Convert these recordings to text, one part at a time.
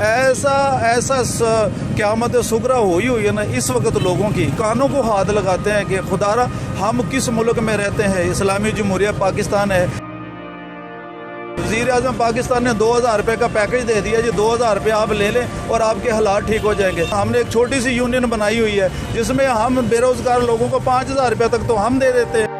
ऐसा ऐसा क़यामत सुगरा हुई है ना इस वक्त लोगों की, कानों को हाथ लगाते हैं कि खुदारा हम किस मुल्क में रहते हैं। इस्लामी जमहूरिया पाकिस्तान है। वज़ीर-ए-आज़म पाकिस्तान ने 2000 रुपये का पैकेज दे दिया जी, 2000 रुपये आप ले लें और आपके हालात ठीक हो जाएंगे। हमने एक छोटी सी यूनियन बनाई हुई है जिसमें हम बेरोज़गार लोगों को 5000 रुपये तक तो हम दे देते हैं।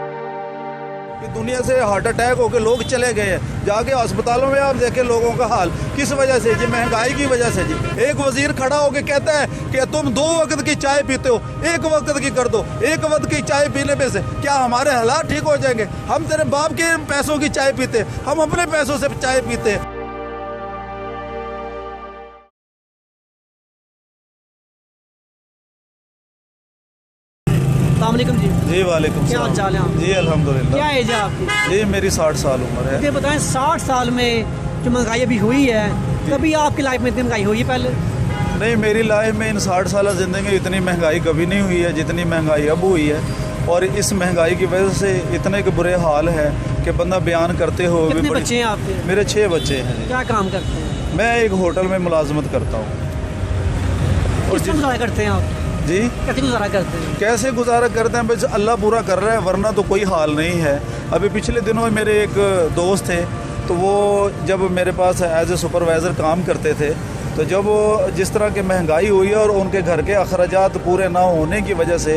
दुनिया से हार्ट अटैक होकर लोग चले गए हैं, जाके अस्पतालों में आप देखें लोगों का हाल किस वजह से जी, महंगाई की वजह से जी। एक वजीर खड़ा होकर कहता है कि तुम 2 वक्त की चाय पीते हो, 1 वक्त की कर दो। 1 वक्त की चाय पीने पे से क्या हमारे हालात ठीक हो जाएंगे? हम तेरे बाप के पैसों की चाय पीते, हम अपने पैसों से चाय पीते। अस्सलामुअलैकुम जी। जी वालेकुम क्या हाल चाल है? जी अल्हम्दुलिल्लाह। क्या एज है आपकी? जी मेरी 60 साल उम्र है। ये बताएं 60 साल में जो महंगाई अभी हुई है, कभी आपकी लाइफ में इतनी महंगाई हुई है पहले? नहीं, मेरी लाइफ में इन 60 साल ज़िंदगी में इतनी महंगाई कभी नहीं हुई है जितनी महंगाई अब हुई है। और इस महंगाई की वजह से इतने के बुरे हाल है कि बंदा बयान करते हो। कितने बच्चे हैं आपके? मेरे 6 बच्चे हैं। क्या काम करते हैं? मैं एक होटल में मुलाजमत करता हूँ। और किस गुजारा करते हैं आप? जी कैसे गुजारा करते हैं? कैसे गुजारा करते हैं? बस अल्लाह पूरा कर रहा है, वरना तो कोई हाल नहीं है। अभी पिछले दिनों मेरे एक दोस्त थे, तो वो जब मेरे पास एज ए सुपरवाइज़र काम करते थे, तो जब जिस तरह की महंगाई हुई है और उनके घर के अखराजात पूरे ना होने की वजह से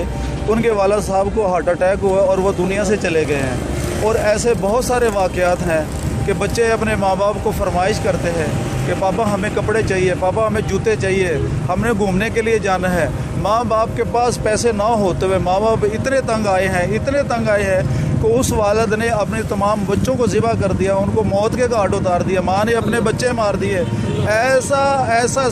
उनके वालिद साहब को हार्ट अटैक हुआ और वो दुनिया से चले गए हैं। और ऐसे बहुत सारे वाक़यात हैं कि बच्चे अपने माँ बाप को फरमाइश करते हैं कि पापा हमें कपड़े चाहिए, पापा हमें जूते चाहिए, हमने घूमने के लिए जाना है। माँ बाप के पास पैसे ना होते हुए माँ बाप इतने तंग आए हैं, इतने तंग आए हैं कि उस वालिद ने अपने तमाम बच्चों को ज़िबा कर दिया, उनको मौत के घाट उतार दिया। माँ ने अपने बच्चे मार दिए। ऐसा ऐसा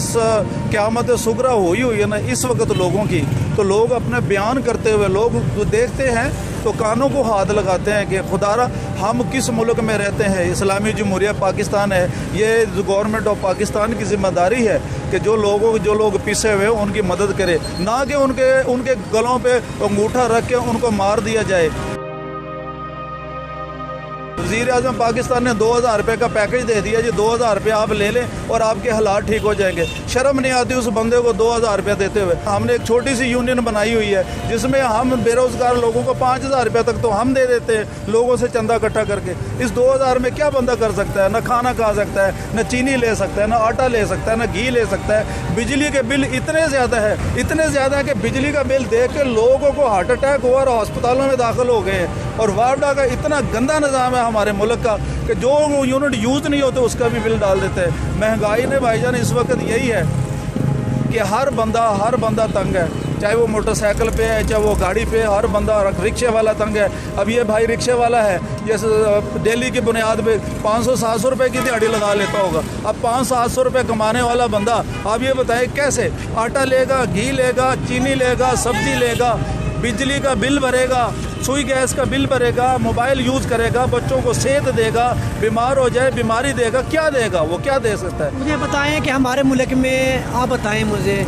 क़यामत सुगरा हुई है ना इस वक्त लोगों की, तो लोग अपने बयान करते हुए लोग देखते हैं तो कानों को हाथ लगाते हैं कि खुदारा हम किस मुल्क में रहते हैं। इस्लामी जमहूरिया पाकिस्तान है। ये गवर्नमेंट ऑफ पाकिस्तान की ज़िम्मेदारी है कि जो लोग पिसे हुए उनकी मदद करे, ना कि उनके गलों पे अंगूठा रख के उनको मार दिया जाए। वज़ीर-ए-आज़म पाकिस्तान ने 2000 रुपये का पैकेज दे दिया जी, 2000 रुपये आप ले लें और आपके हालात ठीक हो जाएंगे। शर्म नहीं आती उस बंदे को 2000 रुपये देते हुए। हमने एक छोटी सी यूनियन बनाई हुई है जिसमें हम बेरोज़गार लोगों को 5000 रुपये तक तो हम दे देते हैं लोगों से चंदा इकट्ठा करके। इस 2000 में क्या बंदा कर सकता है? ना खाना खा सकता है, ना चीनी ले सकता है, ना आटा ले सकता है, ना घी ले सकता है। बिजली के बिल इतने ज़्यादा है, इतने ज़्यादा है कि बिजली का बिल देख के लोगों को हार्ट अटैक हुआ और अस्पतालों में दाखिल हो गए हैं। और वार्डा का इतना गंदा निज़ाम है हमारे मुल्क का कि जो यूनिट यूज़ नहीं होते उसका भी बिल डाल देते हैं। महंगाई ने भाईजान इस वक्त यही है कि हर बंदा तंग है, चाहे वो मोटरसाइकिल पे है, चाहे वो गाड़ी पे, हर बंदा। रिक्शे वाला तंग है। अब ये भाई रिक्शे वाला है, जैसे डेली की बुनियाद पे 500-700 रुपये की दिहाड़ी लगा लेता होगा। अब 500-700 रुपये कमाने वाला बंदा, आप ये बताएं कैसे आटा लेगा, घी लेगा, चीनी लेगा, सब्जी लेगा, बिजली का बिल भरेगा, सुई गैस का बिल भरेगा, मोबाइल यूज़ करेगा, बच्चों को सेहत देगा, बीमार हो जाए बीमारी देगा, क्या देगा? वो क्या दे सकता है? मुझे बताएं कि हमारे मुल्क में, आप बताएं मुझे,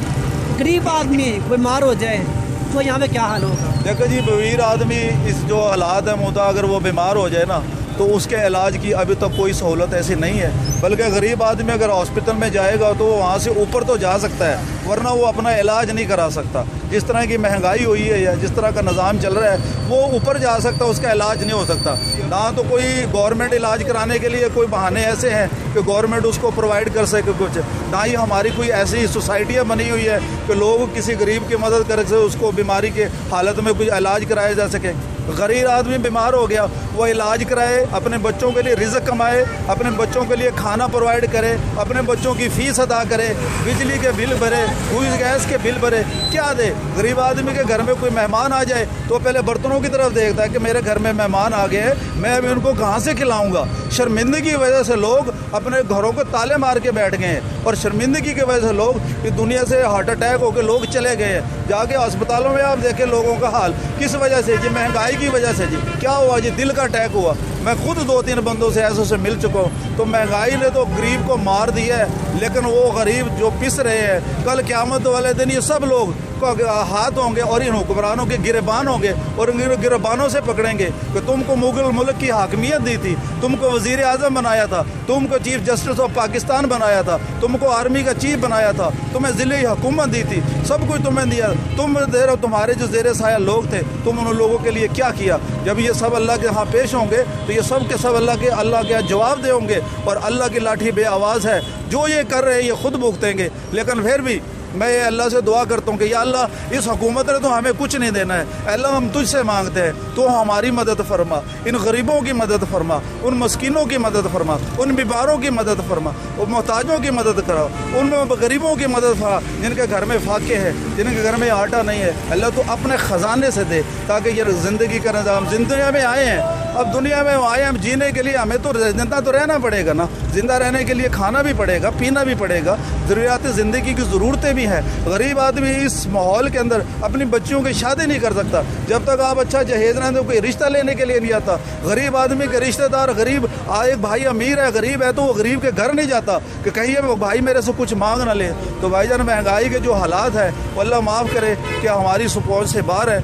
गरीब आदमी बीमार हो जाए तो यहाँ पे क्या हाल होगा? देखो जी, अमीर आदमी इस जो हालात है मुद्दा, अगर वो बीमार हो जाए ना तो उसके इलाज की अभी तक कोई सहूलत ऐसी नहीं है। बल्कि गरीब आदमी अगर हॉस्पिटल में जाएगा तो वो वहाँ से ऊपर तो जा सकता है, वरना वो अपना इलाज नहीं करा सकता। जिस तरह की महंगाई हुई है या जिस तरह का निज़ाम चल रहा है, वो ऊपर जा सकता, उसका इलाज नहीं हो सकता। ना तो कोई गवर्नमेंट इलाज कराने के लिए कोई बहाने ऐसे हैं कि गवर्नमेंट उसको प्रोवाइड कर सके कुछ, ना ही हमारी कोई ऐसी सोसाइटियाँ बनी हुई है कि लोग किसी गरीब की मदद कर सके, उसको बीमारी के हालत में कुछ इलाज कराया जा सके। गरीब आदमी बीमार हो गया, वो इलाज कराए, अपने बच्चों के लिए रिज़्क़ कमाए, अपने बच्चों के लिए खाना प्रोवाइड करे, अपने बच्चों की फ़ीस अदा करे, बिजली के बिल भरे, सुई गैस के बिल भरे, क्या दे? गरीब आदमी के घर में कोई मेहमान आ जाए तो पहले बर्तनों की तरफ देखता है कि मेरे घर में मेहमान आ गए, मैं अभी उनको कहाँ से खिलाऊँगा। शर्मिंदगी की वजह से लोग अपने घरों को ताले मार के बैठ गए हैं और शर्मिंदगी की वजह से लोग इस दुनिया से हार्ट अटैक होकर लोग चले गए हैं। जाके अस्पतालों में आप देखें लोगों का हाल किस वजह से जी, महंगाई की वजह से जी। क्या हुआ जी? दिल का अटैक हुआ। मैं खुद 2-3 बंदों से ऐसे से मिल चुका हूँ। तो महंगाई ने तो गरीब को मार दिया है, लेकिन वो गरीब जो पिस रहे हैं, कल क़यामत वाले दिन ये सब लोग को हाथ होंगे और इन हुक्मरानों के गिरबान होंगे और इन गिरबानों से पकड़ेंगे कि तुमको मुगल मुल्क की हाकमियत दी थी, तुमको वज़ीर आज़म बनाया था, तुमको चीफ जस्टिस ऑफ पाकिस्तान बनाया था, तुमको आर्मी का चीफ बनाया था, तुम्हें ज़िले हुकूमत दी थी, सब कुछ तुम्हें दिया। तुम दे रहे हो, तुम्हारे जो ज़ेर साया लोग थे, तुम उन लोगों के लिए क्या किया? जब ये सब अल्लाह के यहाँ पेश होंगे तो ये सब के सब अल्लाह के यहाँ जवाब दे होंगे और अल्लाह की लाठी बे आवाज़ है। जो ये कर रहे हैं ये खुद भुगतेंगे। लेकिन फिर भी मैं ये अल्लाह से दुआ करता हूँ कि या अल्लाह इस हुकूमत ने तो हमें कुछ नहीं देना है, अल्लाह हम तुझसे मांगते हैं, तो हमारी मदद फरमा, इन गरीबों की मदद फरमा, उन मस्कीनों की मदद फरमा, उन बीमारों की मदद फरमा, उन मोहताजों की मदद कराओ, उन गरीबों की मदद फरमा जिनके घर में फाके है, जिनके घर में आटा नहीं है। अल्लाह तो अपने ख़जाने से दे ताकि ये ज़िंदगी का निज़ाम, दुनिया में आए हैं, अब दुनिया में आए हम जीने के लिए, हमें तो जिंदा तो रहना पड़ेगा ना, जिंदा रहने के लिए खाना भी पड़ेगा, पीना भी पड़ेगा, ज़रूरियात ज़िंदगी की ज़रूरतें भी हैं। गरीब आदमी इस माहौल के अंदर अपनी बच्चियों की शादी नहीं कर सकता जब तक आप अच्छा जहेज ना दो, कोई रिश्ता लेने के लिए नहीं आता। गरीब आदमी के रिश्तेदार, गरीब एक भाई अमीर है, गरीब है, तो वो गरीब के घर नहीं जाता कि कहीं वो भाई मेरे से कुछ मांग ना ले। तो भाईजान महंगाई के जो हालात है वो अल्लाह माफ़ करे कि हमारी पहुंच से बाहर है।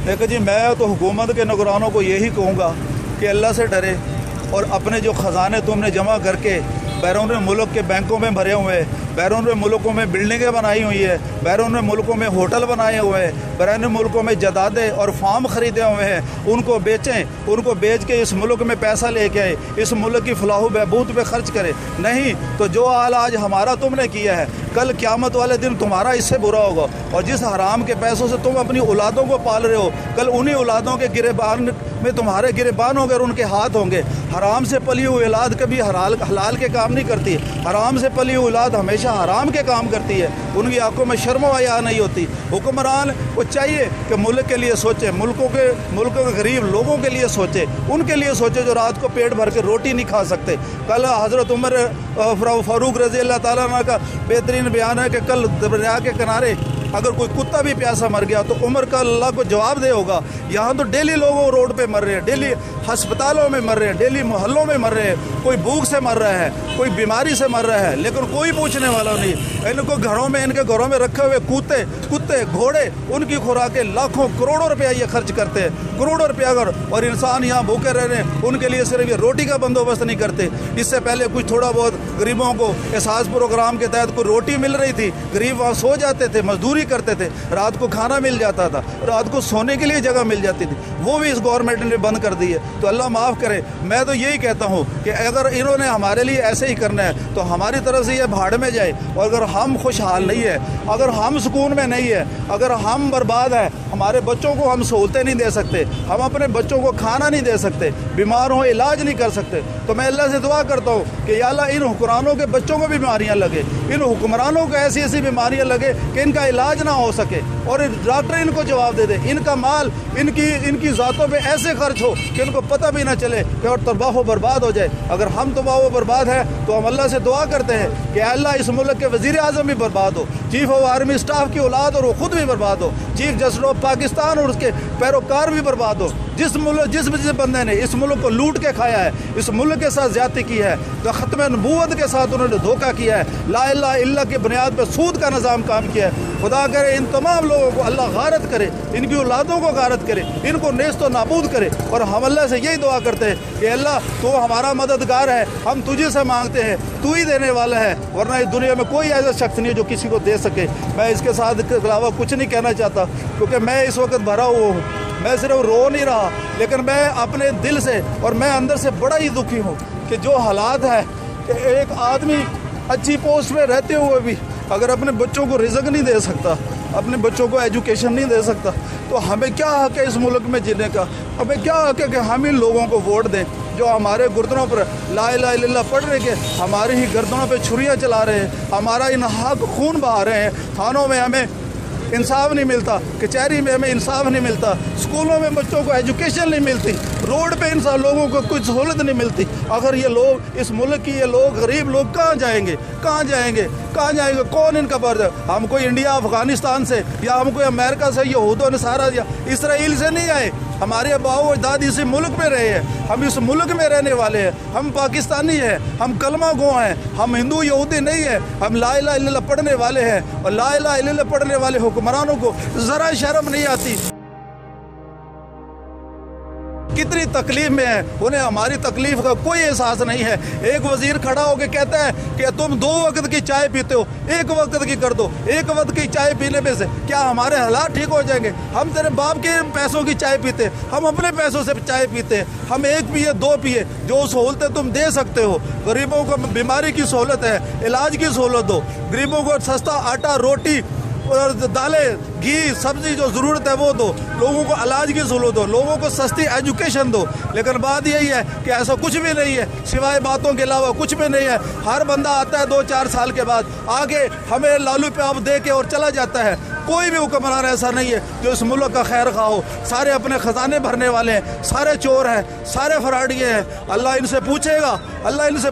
देखो जी, मैं तो हुकूमत के निगरानों को यही कहूँगा कि अल्लाह से डरे और अपने जो ख़जाने तुमने जमा करके बैरून मुल्क के बैंकों में भरे हुए हैं, बैरून मुल्कों में बिल्डिंगें बनाई हुई है, बैरून मुल्कों में होटल बनाए हुए हैं, बैरून मुल्कों में जदादे और फार्म ख़रीदे हुए हैं, उनको बेचें, उनको बेच के इस मुल्क में पैसा लेके आए, इस मुल्क की फलाह बहबूद पे खर्च करें। नहीं तो जो हाल आज हमारा तुमने किया है, कल क़यामत वाले दिन तुम्हारा इससे बुरा होगा। और जिस हराम के पैसों से तुम अपनी औलादों को पाल रहे हो, कल उन्हीं औलादों के गिरबान में तुम्हारे गिरबान होंगे और उनके हाथ होंगे। हराम से पली हुई औलाद कभी हलाल के काम नहीं करती, हराम से पली हुई औलाद हमेशा हराम के काम करती है, उनकी आंखों में शर्म व हया नहीं होती। हुक्मरान को चाहिए कि मुल्क के लिए सोचे, मुल्कों के गरीब लोगों के लिए सोचे, उनके लिए सोचे जो रात को पेट भर के रोटी नहीं खा सकते। कल हज़रत उमर फ़ारूक रज़ी अल्लाह ताला अन्हु का बेहतरीन बयान है कि कल दरिया के किनारे अगर कोई कुत्ता भी प्यासा मर गया तो उमर का अल्लाह को जवाब दे होगा। यहाँ तो डेली लोगों रोड पे मर रहे हैं, डेली अस्पतालों में मर रहे हैं, डेली मोहल्लों में मर रहे हैं, कोई भूख से मर रहा है, कोई बीमारी से मर रहा है, लेकिन कोई पूछने वाला नहीं। इनको घरों में, इनके घरों में रखे हुए कुत्ते घोड़े, उनकी खुराकें लाखों करोड़ों रुपया ये खर्च करते हैं, करोड़ों रुपया अगर, और इंसान यहाँ भूखे रह रहे हैं, उनके लिए सिर्फ ये रोटी का बंदोबस्त नहीं करते। इससे पहले कुछ थोड़ा बहुत गरीबों को एहसास प्रोग्राम के तहत कोई रोटी मिल रही थी, गरीब वहाँ सो जाते थे, मजदूरी करते थे, रात को खाना मिल जाता था, रात को सोने के लिए जगह मिल जाती थी, वो भी इस गवर्नमेंट ने बंद कर दी है। तो अल्लाह माफ़ करे। मैं तो यही कहता हूँ कि अगर इन्होंने हमारे लिए ऐसे ही करना है तो हमारी तरफ से ये भाड़ में जाए। और अगर हम खुशहाल नहीं है, अगर हम सुकून में नहीं है, अगर हम बर्बाद है, हमारे बच्चों को हम सहूलतें नहीं दे सकते, हम अपने बच्चों को खाना नहीं दे सकते, बीमार हो इलाज नहीं कर सकते, तो मैं अल्लाह से दुआ करता हूँ कि या अल्लाह इन हुक्मरानों के बच्चों को बीमारियाँ लगे, इन हुक्मरानों को ऐसी ऐसी बीमारियाँ लगे कि इनका इलाज ना हो सके और डॉक्टर इनको जवाब दे दे, इनका माल इनकी ज़ातों पे ऐसे खर्च हो कि इनको पता भी ना चले कि और तबाह बर्बाद हो जाए। अगर हम तबाह बर्बाद है तो हम अल्लाह से दुआ करते हैं कि अल्लाह इस मुल्क के वज़ीर आज़म भी बर्बाद हो, चीफ ऑफ आर्मी स्टाफ की औलाद और वो खुद भी बर्बाद हो, चीफ जस्टिस ऑफ पाकिस्तान और उसके पैरोकार भी बर्बाद हो। जिस बंदे ने इस मुल्क को लूट के खाया है, इस मुल्क के साथ ज़्यादती की है, तो ख़त्म नबूवत के साथ उन्होंने धोखा किया है, ला इलाहा इल्लल्लाह की बुनियाद पर सूद का निज़ाम काम किया है। खुदा करे इन तमाम लोगों को अल्लाह गारत करे, इनकी औलादों को गारत करे, इनको नेस्त व नाबूद करे। और हम अल्लाह से यही दुआ करते हैं कि अल्लाह तो हमारा मददगार है, हम तुझे से मांगते हैं, तू ही देने वाला है, वरना इस दुनिया में कोई ऐसा शख्स नहीं है जो किसी को दे सके। मैं इसके साथ के अलावा कुछ नहीं कहना चाहता क्योंकि मैं इस वक्त भरा हुआ हूँ, मैं सिर्फ रो नहीं रहा, लेकिन मैं अपने दिल से और मैं अंदर से बड़ा ही दुखी हूँ कि जो हालात है कि एक आदमी अच्छी पोस्ट में रहते हुए भी अगर अपने बच्चों को रिज़्क नहीं दे सकता, अपने बच्चों को एजुकेशन नहीं दे सकता, तो हमें क्या हक है इस मुल्क में जीने का? हमें क्या हक है कि हम इन लोगों को वोट दें जो हमारे गर्दनों पर ला इलाहा इल्लल्लाह पढ़ रहे के हमारी ही गर्दनों पर छुरियाँ चला रहे हैं, हमारा इन हक खून बहा रहे हैं, थानों में हमें इंसाफ नहीं मिलता, कचहरी में हमें इंसाफ नहीं मिलता, स्कूलों में बच्चों को एजुकेशन नहीं मिलती, रोड पे इंसान लोगों को कुछ सहूलत नहीं मिलती। अगर ये लोग, इस मुल्क की ये लोग, गरीब लोग कहाँ जाएंगे, कहाँ जाएंगे, कहाँ जाएंगे? कौन इनका बर्द? हम कोई इंडिया अफगानिस्तान से या हम कोई अमेरिका से, यहूद व नसारा या इसराइल से नहीं आए, हमारे अबाओ अजदाद इसी मुल्क में रहे हैं, हम इस मुल्क में रहने वाले हैं, हम पाकिस्तानी हैं, हम कलमा गो हैं, हम हिंदू यहूदी नहीं है, हम ला इलाहा इल्लल्लाह पढ़ने वाले हैं। और ला इलाहा इल्लल्लाह पढ़ने वाले हुक्मरानों को ज़रा शर्म नहीं आती। कितनी तकलीफ में है, उन्हें हमारी तकलीफ का कोई एहसास नहीं है। एक वजीर खड़ा होकर कहता है कि तुम 2 वक्त की चाय पीते हो, 1 वक्त की कर दो। 1 वक्त की चाय पीने में से क्या हमारे हालात ठीक हो जाएंगे? हम तेरे बाप के पैसों की चाय पीते, हम अपने पैसों से चाय पीते, हम 1 पिए 2 पिए, जो सहूलतें तुम दे सकते हो। गरीबों को बीमारी की सहूलत है, इलाज की सहूलत दो, गरीबों को सस्ता आटा रोटी और दालें घी सब्जी जो ज़रूरत है वो दो, लोगों को इलाज की सहूलत दो, लोगों को सस्ती एजुकेशन दो। लेकिन बात यही है कि ऐसा कुछ भी नहीं है, सिवाय बातों के अलावा कुछ भी नहीं है। हर बंदा आता है 2-4 साल के बाद, आगे हमें लालू पे आप दे के और चला जाता है। कोई भी हुक्मरान ऐसा नहीं है जो इस मुल्क का खैर खा हो। सारे अपने ख़जाने भरने वाले हैं, सारे चोर हैं, सारे फराडिये हैं। अल्लाह इनसे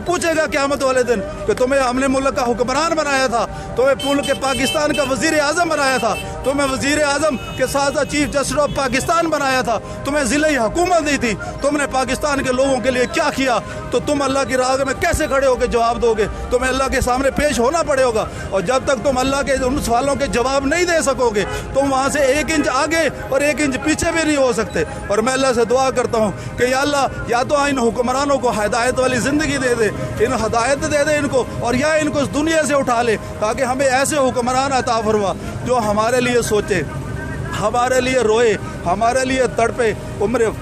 पूछेगा क़यामत वाले दिन कि तुम्हें हमने मुल्क का हुक्मरान बनाया था, तुम्हें मुल्क के पाकिस्तान का वज़ीर आज़म बनाया था, तुम्हें वज़ीर आज़म के साथ चीफ जस्टिस ऑफ पाकिस्तान बनाया था, तुम्हें ज़िले हुकूमत दी थी, तुमने पाकिस्तान के लोगों के लिए क्या किया? तो तुम अल्लाह की राह में कैसे खड़े होकर जवाब दोगे? तुम्हें अल्लाह के सामने पेश होना पड़ेगा। और जब तक तुम अल्लाह के उन सवालों के जवाब नहीं दे सकोगे, तुम वहाँ से 1 इंच आगे और 1 इंच पीछे भी नहीं हो सकते। और मैं अल्लाह से दुआ करता हूँ कि या अल्लाह, या तो इन हुक्मरानों को हिदायत वाली ज़िंदगी दे दे, इन हिदायत दे दे इनको, और या इनको इस दुनिया से उठा ले, ताकि हमें ऐसे हुक्मरान अता फरमा जो हमारे लिए सोचे, हमारे लिए रोए, हमारे लिए तड़पे। उम्र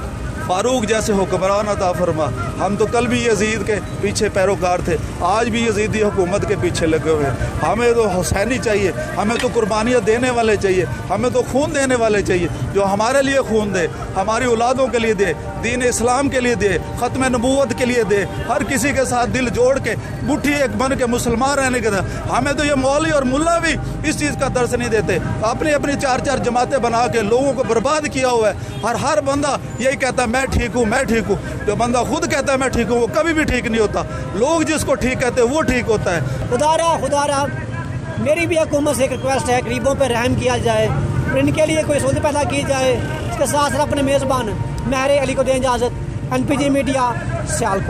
फारूक जैसे हुक्मरान अता फरमा। हम तो कल भी यजीद के पीछे पैरोकार थे, आज भी यजीदी हुकूमत के पीछे लगे हुए हैं। हमें तो हुसैनी चाहिए, हमें तो कुर्बानियाँ देने वाले चाहिए, हमें तो खून देने वाले चाहिए, जो हमारे लिए खून दे, हमारी औलादों के लिए दे, दीन इस्लाम के लिए दे, ख़त्म नबूवत के लिए दे, हर किसी के साथ दिल जोड़ के मुट्ठी एक बन के मुसलमान रहने के। हमें तो ये मौलवी और मुल्ला भी इस चीज़ का दर्श नहीं देते, अपनी अपनी 4-4 जमातें बना के लोगों को बर्बाद किया हुआ है। हर बंदा यही कहता है मैं ठीक हूँ, मैं ठीक हूँ। जो बंदा खुद कहता है मैं ठीक हूँ, वो कभी भी ठीक नहीं होता। लोग जिसको ठीक कहते हैं वो ठीक होता है। खुदारा मेरी भी हुकूमत से एक रिक्वेस्ट है, गरीबों पर रहम किया जाए, इनके लिए कोई सहूलत पैदा की जाए। इसके साथ साथ अपने मेज़बान महरे अली को दें इजाज़त। NPG media Sialkot.